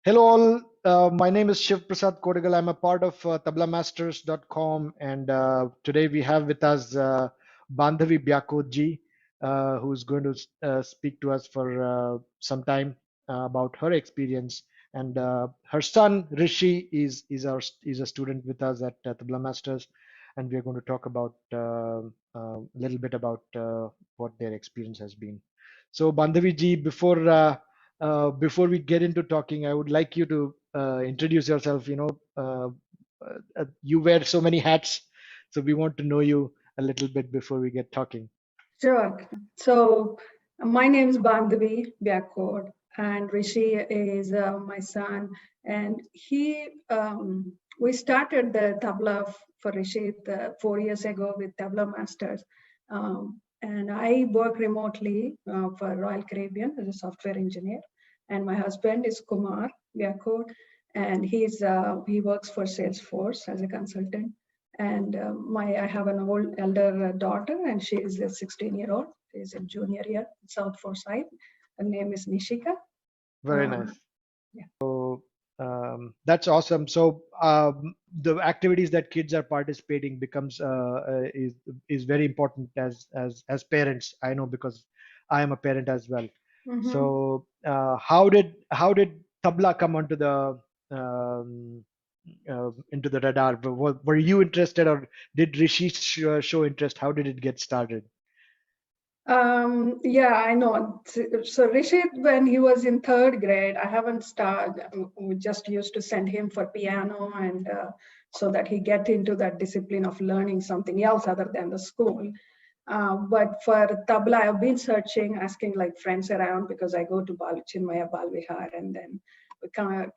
Hello all, my name is Shiv Prasad Kodagal. I'm a part of tablamasters.com, and today we have with us Bandhavi Byakot who's going to speak to us for some time about her experience. And her son Rishi is a student with us at Tabla Masters, and we are going to talk about a little bit about what their experience has been. So Bandhavi ji, before we get into talking, I would like you to introduce yourself. You wear so many hats, so we want to know you a little bit before we get talking. Sure. So my name is Bandhavi Byakot, and Rishi is my son. And we started the Tabla for Rishi 4 years ago with Tabla Masters. And I work remotely for Royal Caribbean as a software engineer. And my husband is Kumar Byakot, and he works for Salesforce as a consultant. And I have an elder daughter, and she is a 16-year-old. She's in junior year at South Forsyth. Her name is Nishika. Very nice. Yeah. So that's awesome. So the activities that kids are participating becomes is very important as parents. I know because I am a parent as well. So how did tabla come onto the into the radar? Were you interested, or did Rishi show interest? How did it get started? Yeah, I know. So Rishi, when he was in third grade, I haven't started. We just used to send him for piano, and so that he get into that discipline of learning something else other than the school. But for tabla, I've been searching, asking like friends around because I go to Chinmaya Balvihar, and then we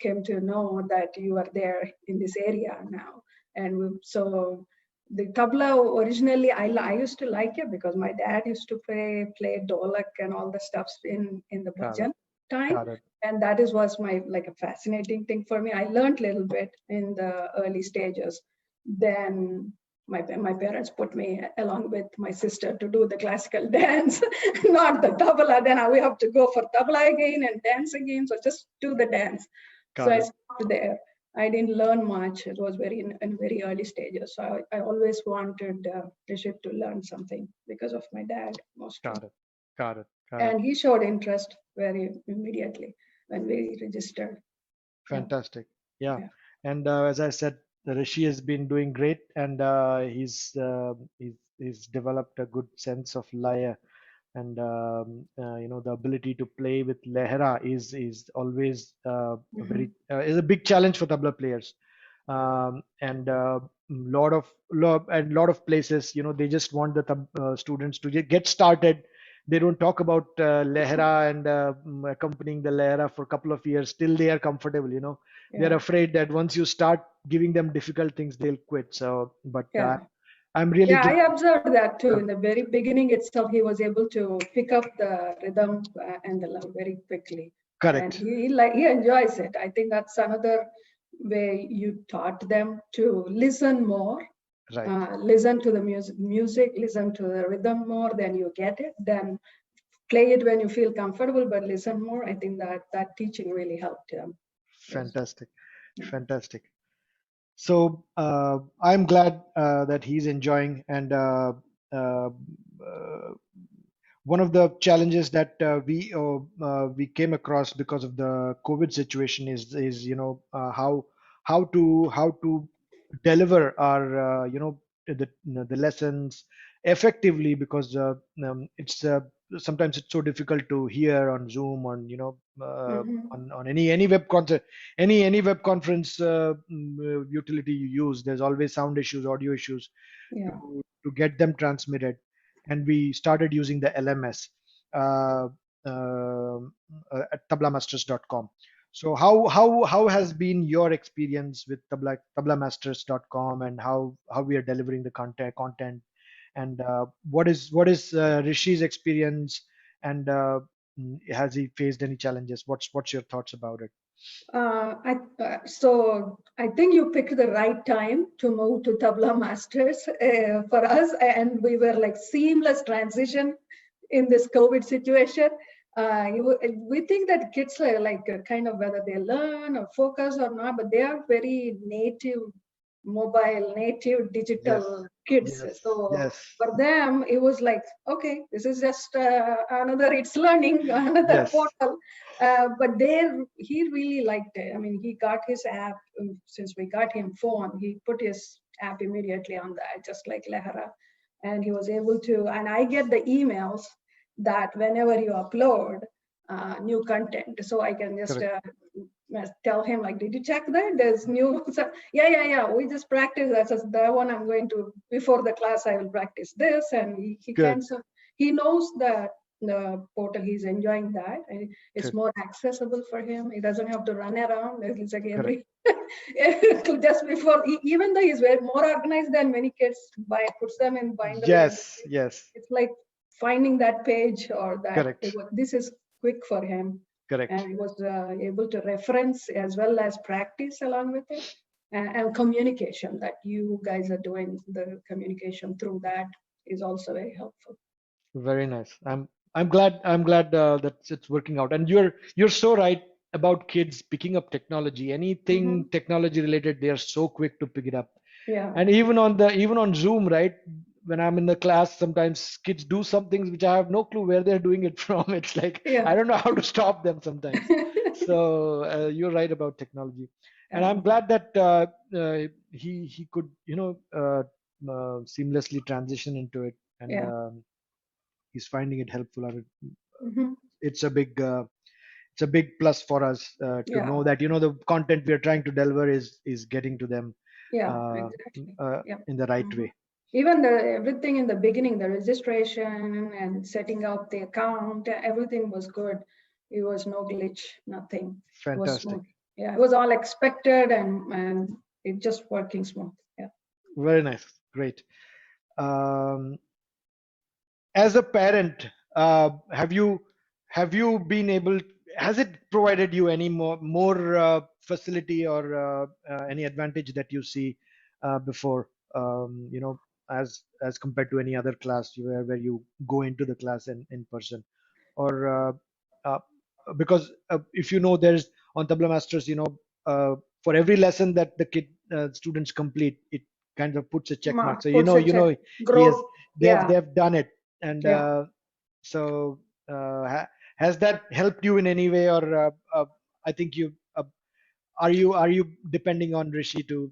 came to know that you are there in this area now. And so the tabla originally, I used to like it because my dad used to play dholak and all the stuffs in the bhajan time. Got it. And that was my like a fascinating thing for me. I learned a little bit in the early stages. Then my parents put me along with my sister to do the classical dance, not the tabla. Then we have to go for tabla again and dance again. So just do the dance. So I stopped there. I didn't learn much. It was in very early stages. So I always wanted Rishi to learn something because of my dad mostly. Got it. And he showed interest very immediately when we registered. Fantastic. Yeah. And as I said, Rishi has been doing great, and he's developed a good sense of laya, and the ability to play with lehra is always is a big challenge for tabla players. And lot of places, they just want the students to get started. They don't talk about lehra and accompanying the lehra for a couple of years till they are comfortable. They're afraid that once you start giving them difficult things, they'll quit. So, but I'm really glad. I observed that too. In the very beginning itself, he was able to pick up the rhythm and the love very quickly. Correct. And he enjoys it. I think that's another way you taught them to listen more. Right. Listen to the music, listen to the rhythm more, then you get it. Then play it when you feel comfortable, but listen more. I think that teaching really helped him. Fantastic. Fantastic. So I'm glad that he's enjoying. And one of the challenges that we came across because of the COVID situation is how to deliver our the lessons effectively, because it's sometimes it's so difficult to hear on Zoom, on on any web concert, any web conference utility you use. There's always sound issues, audio issues to get them transmitted. And we started using the LMS at tablamasters.com. So how has been your experience with tablamasters.com, and how we are delivering the content, and what is Rishi's experience, and has he faced any challenges? What's your thoughts about it? So I think you picked the right time to move to Tabla Masters for us, and we were like seamless transition in this COVID situation. we think that kids are like kind of whether they learn or focus or not, but they are very native mobile, native Yes, digital kids. yes, So yes, for them, it was like, okay, this is just another, it's learning, another yes, portal. But he really liked it. I mean, he got his app since we got him phone. He put his app immediately on that, just like Lehara, and he was able to. And I get the emails that whenever you upload new content, so I can just correct, tell him like, did you check that? There's new. So, yeah. We just practice. That's the one I'm going to before the class. I will practice this, and he good, can. So he knows that the portal. He's enjoying that, and it's good, more accessible for him. He doesn't have to run around. It's like correct. every just before. Even though he's very more organized than many kids, puts them in binder and Yes, everything. yes, It's like finding that page or that correct, this is quick for him, correct. and he was able to reference as well as practice along with it, and communication that you guys are doing, the communication through that is also very helpful. Very nice. I'm glad that it's working out. And you're so right about kids picking up technology. Anything Hmm. technology related, they are so quick to pick it up. Yeah. And even on Zoom, right? When I'm in the class, sometimes kids do some things which I have no clue where they're doing it from. It's like Yeah. I don't know how to stop them sometimes. So you're right about technology, and I'm Yeah. glad that he could seamlessly transition into it, and Yeah. he's finding it helpful. Hmm. It's a big it's a big plus for us to Yeah. know that the content we are trying to deliver is getting to them Yeah, uh, exactly. uh, Yeah. in the right Hmm. way. Even everything in the beginning, the registration and setting up the account, everything was good. It was no glitch, nothing. It was Fantastic. smooth. Yeah, it was all expected, and it just working smooth. Yeah. Very nice. Great. Um, as a parent, have you been able? Has it provided you any more facility or any advantage that you see before? As compared to any other class where you go into the class in person, or uh, because if there's on Tabla Masters, for every lesson that the students complete, it kind of puts a check mark. So Puts a check. he has Growth. they've Yeah. they've done it, and Yeah. so has that helped you in any way, or I think are you depending on Rishi to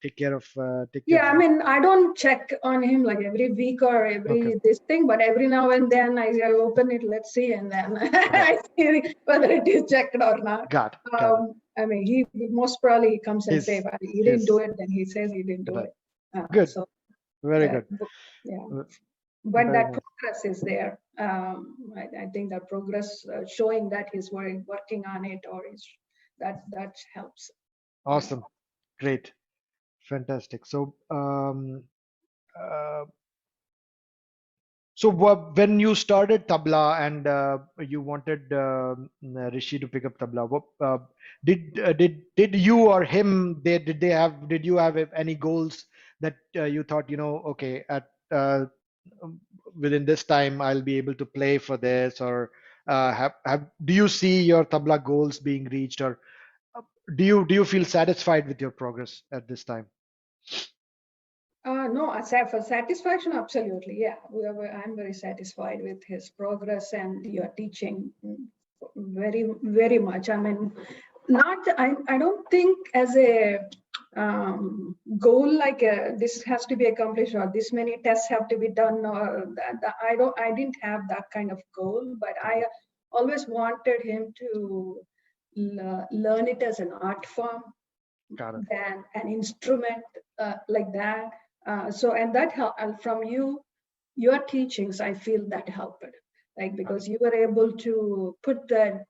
take care Yeah, of I that? mean, I don't check on him like every week or Okay, every this thing, but every now and then I open it, let's see, and then okay, I see whether it is checked or not. got it. I mean, he most probably he comes and say, His "Well, he didn't do his it," then he says he didn't do right. it. Good, So, very good. yeah, Uh, but very that nice. progress is there. I think that progress showing that he's working on it, or is that helps. Yeah. Awesome, great, fantastic. Uh, when you started Tabla and you wanted Rishi to pick up Tabla, did you or him did you have any goals that you thought, okay, at within this time I'll be able to play for this, or do you see your Tabla goals being reached, or uh, do you feel satisfied with your progress at this time? No, for satisfaction, absolutely. Yeah, I'm very satisfied with his progress and your teaching very, very much. I mean, I don't think as a goal like this has to be accomplished or this many tests have to be done or I didn't have that kind of goal, but Got I it. always wanted him to learn it as an art form Got it. than an instrument like that. And that help from your teachings, I feel that helped, like Got it. because you were able to put that,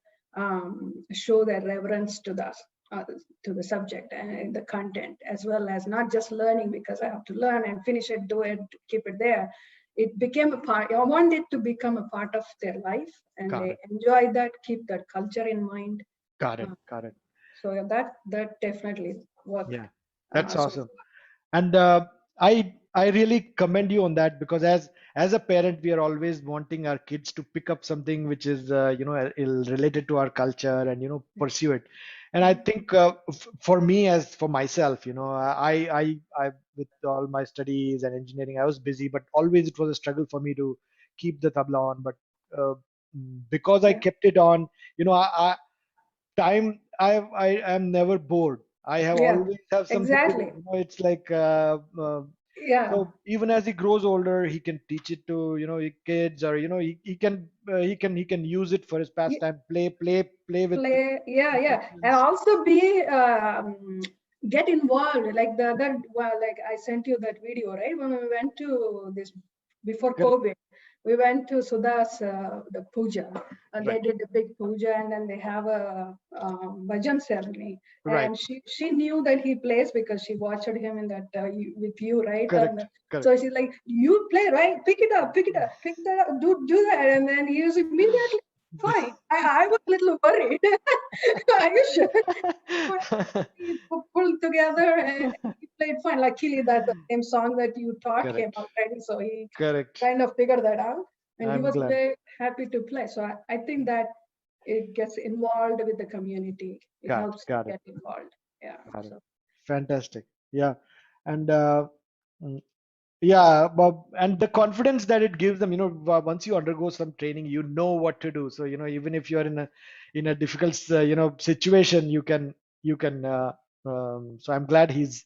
show that reverence uh, to the subject and the content, as well as not just learning because I have to learn and finish it, do it, keep it there. It became a part. I want it to become a part of their life, and Got they it. enjoy that, keep that culture in mind. Got it. Uh, Got it. so yeah, that definitely worked. Yeah, that's So awesome. And I really commend you on that, because as a parent, we are always wanting our kids to pick up something which is related to our culture, and pursue it. And I think for me, as for myself, I with all my studies and engineering, I was busy, but always it was a struggle for me to keep the tabla on. But uh, because I Yeah, kept it on, time I am never bored. I have yeah, always have something to do. exactly. It's like Yeah, so even as he grows older, he can teach it to kids, or he can use it for his pastime, play with play, yeah, yeah, and friends. also be get involved, like the other, well, like I sent you that video, right, when we went to this before Correct. COVID. We went to Sudha's the puja, and they Right. did the big puja, and then they have a bhajan ceremony. Right. And she knew that he plays because she watched him in that with you, right? And Correct. Correct. so she's like, "You play, right? Pick it up, pick it up, pick that up, do that." And then he was immediately fine. I was a little worried. Are you sure? But he pulled together and he played fine. Luckily, that's the same song that you taught him Correct. already, so he Correct. kind of figured that out, and he I'm was glad. very happy to play. So I think that it gets involved with the community. It Got helps got it. get involved. Yeah. Got it. So Fantastic. Yeah. And mm, yeah, but and the confidence that it gives them, once you undergo some training, you know what to do. So, even if you're in a difficult, situation, you can. So I'm glad I he's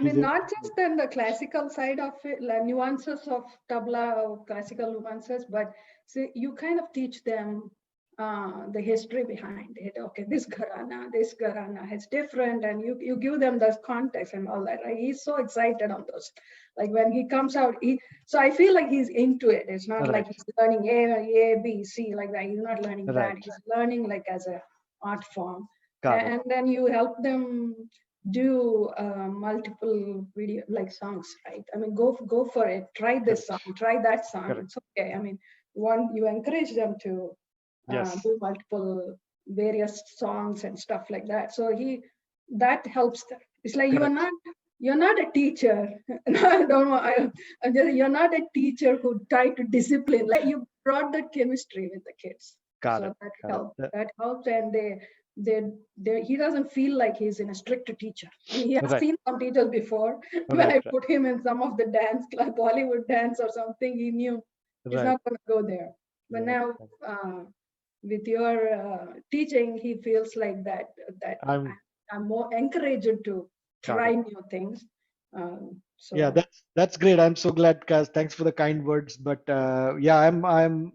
mean, able not to do just in the classical side of it, like nuances of tabla or classical nuances, but see, you kind of teach them the history behind it. Okay, this gharana is different, and you give them the context and all that. Right? He's so excited on those. Like when he comes out, so I feel like he's into it. It's not it. like Right. he's learning A, B, C like that. He's not learning that. Right. He's learning like as a art form, Got it. and then you help them do multiple video like songs, right? I mean, go for it. Try this Correct. song, try that song. Correct. It's okay. I mean, one, you encourage them to Yes. do multiple various songs and stuff like that. So that helps them. It's like Correct. you're not a teacher. I don't know. You're not a teacher who tried to discipline. Like you brought that chemistry with the kids, Got so it. that Got it. helps. That helps, and he doesn't feel like he's in a strict teacher. I mean, he has Right. seen some teachers before. When Right. I put him in some of the dance club, Bollywood dance or something, he knew he's Right. not going to go there. But Right. now, with your teaching, he feels like that I'm I'm more encouraged to got try it. new things. Yeah, So that's great. I'm so glad, Kaz. Thanks for the kind words. But yeah, I'm.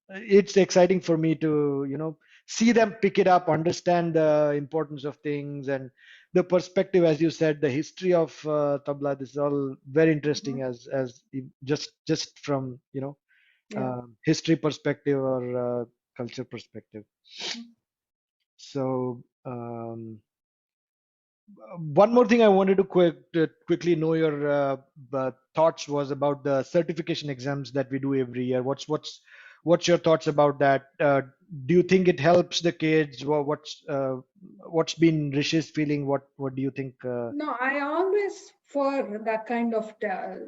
It's exciting for me to see them pick it up, understand the importance of things, and the perspective, as you said, the history of tabla. This is all very interesting, mhm, just from yeah. history perspective, or culture perspective. Mhm. So. One more thing I wanted to quickly know your thoughts was about the certification exams that we do every year. What's your thoughts about that? Do you think it helps the kids? What's been Rishi's feeling? What do you think? No, I always for that kind of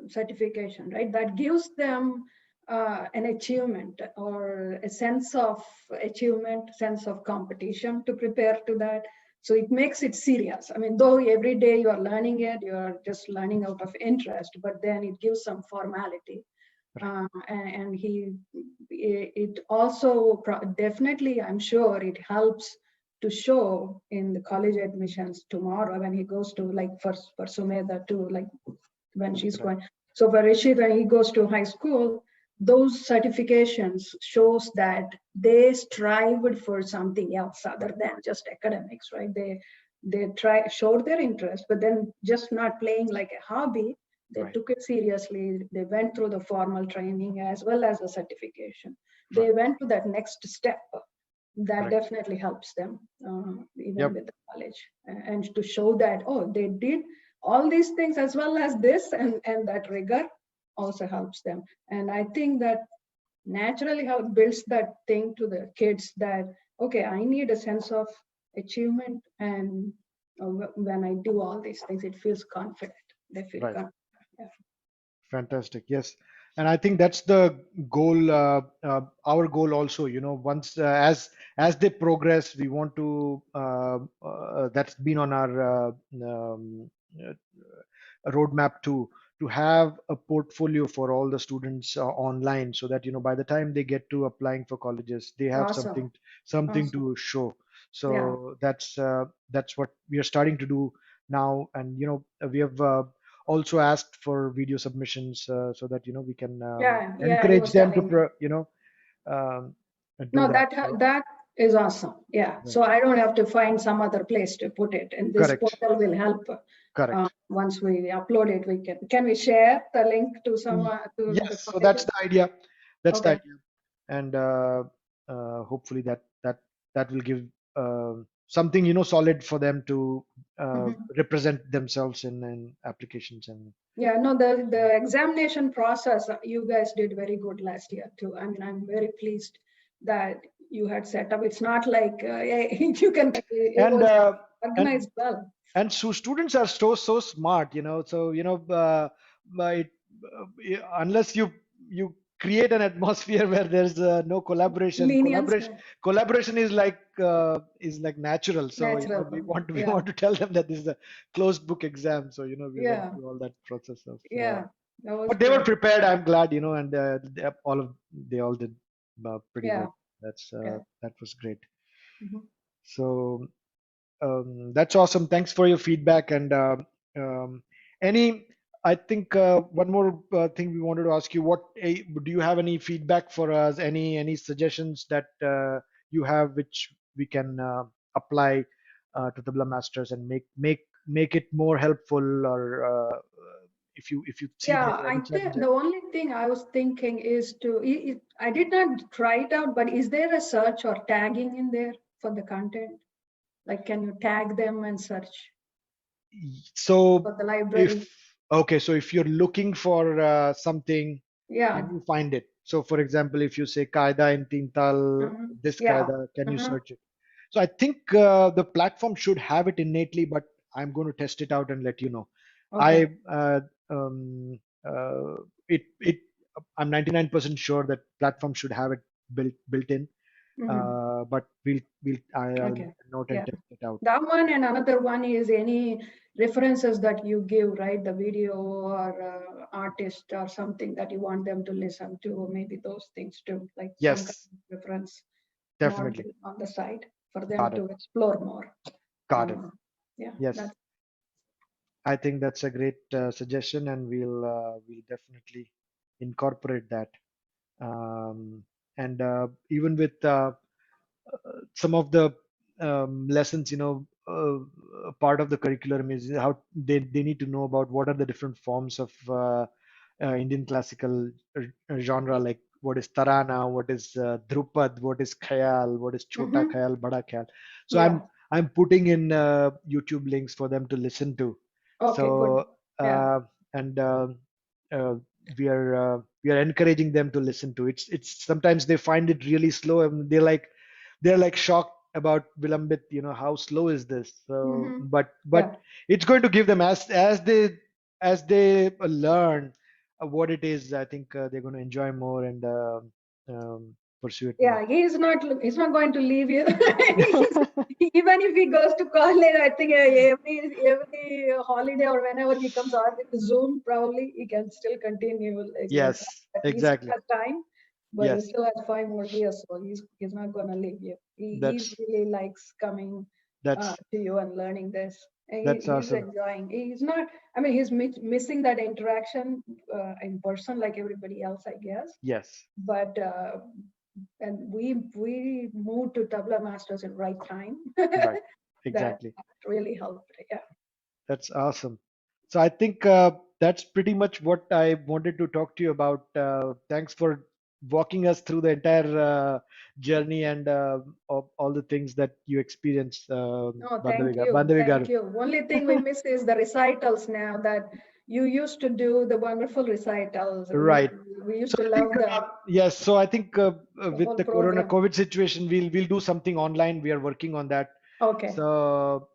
certification, right? That gives them an achievement or a sense of achievement, sense of competition to prepare to that. So it makes it serious. I mean, though every day you are learning it, you are just learning out of interest, but then it gives some formality. And it also definitely, I'm sure it helps to show in the college admissions tomorrow when he goes to, like, for Sumedha too, like when she's Right, going. So for Rishi, when he goes to high school, those certifications shows that they strived for something else other right, than just academics, right? They try showed their interest, but then just not playing like a hobby. They right, took it seriously. They went through the formal training as well as the certification. They right, went to that next step. That right. definitely helps them, even Yep, with the college, and to show that, oh, they did all these things as well as this, and that rigor also helps them. And I think that naturally how it builds that thing to the kids that, okay, I need a sense of achievement, and when I do all these things, it feels confident. they feel Right. yeah. Fantastic. Yes. And I think that's the goal, our goal also, once as they progress, we want to, that's been on our uh, roadmap to have a portfolio for all the students online, so that, by the time they get to applying for colleges, they have Awesome. something Awesome. to show. Yeah. So that's what we are starting to do now. And, we have also asked for video submissions, so that, we can Yeah. Yeah. He encourage was them to telling me. um, do No, that. that So, that is awesome. Yeah. right. So I don't have to find some other place to put it, and this Correct. portal will help. Correct. Once we upload it, we can we share the link to some to the Yes, so that's colleges? the idea. That's the Okay. idea. And hopefully that will give something, solid for them to Mhm. represent themselves in applications. And Yeah, no, the examination process you guys did very good last year too. I mean, I'm very pleased that you had set up. It's not like you can. It and was uh, and organized well. and so students are so smart, so, unless you create an atmosphere where there's no collaboration. Lenience, Collaboration is like natural. So, we natural. want we Yeah, want to tell them that this is a closed book exam. So, we went yeah, through all that process of yeah. That was but they were good. prepared, I'm glad, and they all did pretty well. Yeah, yeah. That was great. Mhm. So, that's awesome. Thanks for your feedback. And um, any, I think one more thing we wanted to ask you. Do you have any feedback for us? Any suggestions that you have, which we can apply to Tabla Masters and make it more helpful, or if you see there Yeah, are I any think the challenges? only thing I was thinking is I did not try it out, but is there a search or tagging in there for the content? Like, can you tag them and search So for the library? if okay, so if you're looking for something, Yeah. can you find it? So for example, if you say Qaida in Tintal, this Yeah. Qaida, can you Uh-huh. search it? So I think the platform should have it innately, but I'm going to test it out and let you know. Okay. I um, uh, it I'm 99% sure that platform should have it built in. Hmm. But I'll Okay. make a note and Yeah. test it out. That one, and another one is any references that you give, right? The video or artist or something that you want them to listen to, or maybe those things too, like some kind Yes, of reference definitely. module on the site for them Got to it. explore more. Got it. Uh, yeah, Yes, that's I think that's a great suggestion, and we'll definitely incorporate that. And even with some of the lessons, part of the curriculum is how they need to know about what are the different forms of Indian classical genre, like what is Tarana, what is Drupad, what is Khayal, what is Chota mm-hmm. Khayal, Bada Khayal. So Yeah. I'm putting in YouTube links for them to listen to. Okay, good. So Yeah. and uh, we are encouraging them to listen to. It's sometimes they find it really slow, and they're like shocked about Vilambit, how slow is this? So, Mm-hmm. but Yeah. it's going to give them, as they learn what it is. I think they're going to enjoy more and pursue it more. Yeah, he's not going to leave you. Even if he goes to college, I think every holiday or whenever he comes out with Zoom, probably he can still continue like that. Yes, But he still exactly. has time, but he Yes, still has 5 more years, so he's not gonna leave you. He that's really likes coming that's to you and learning this. And that's he's awesome. enjoying. He's not. I mean, he's missing that interaction in person like everybody else, I guess. Yes, But and we moved to Tabla Masters in right time. right, That exactly. really helped. Yeah. That's awesome. So I think that's pretty much what I wanted to talk to you about. Thanks for walking us through the entire journey and all the things that you experienced, No, thank Bandhavi you. Bandhavi Thank garu. you. Only thing we miss is the recitals now that you used to do the wonderful recitals. Right. We used So to I think love yes. So I think the with whole the Corona program. COVID situation, we'll do something online. We are working on that. Okay. So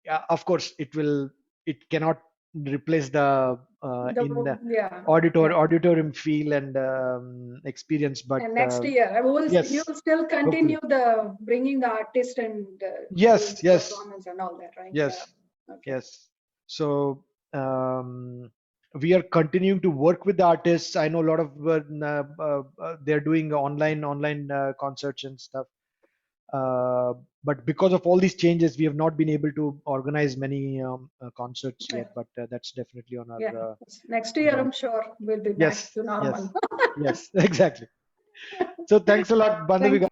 yeah, of course, it cannot replace the in the auditorium feel and experience. But and next year, you yes, will still hopefully. continue the bringing the artist and doing Yes, the yes, performance and all that, right? yes, Yeah. Okay. yes. So we are continuing to work with the artists. I know a lot of they're doing online concerts and stuff. But because of all these changes, we have not been able to organize many concerts Yeah. yet. But that's definitely on Yeah. our Next year, agenda. I'm sure we'll be back Yes, to yes, normal. yes, exactly. So thanks a lot, Bandhavi. Thank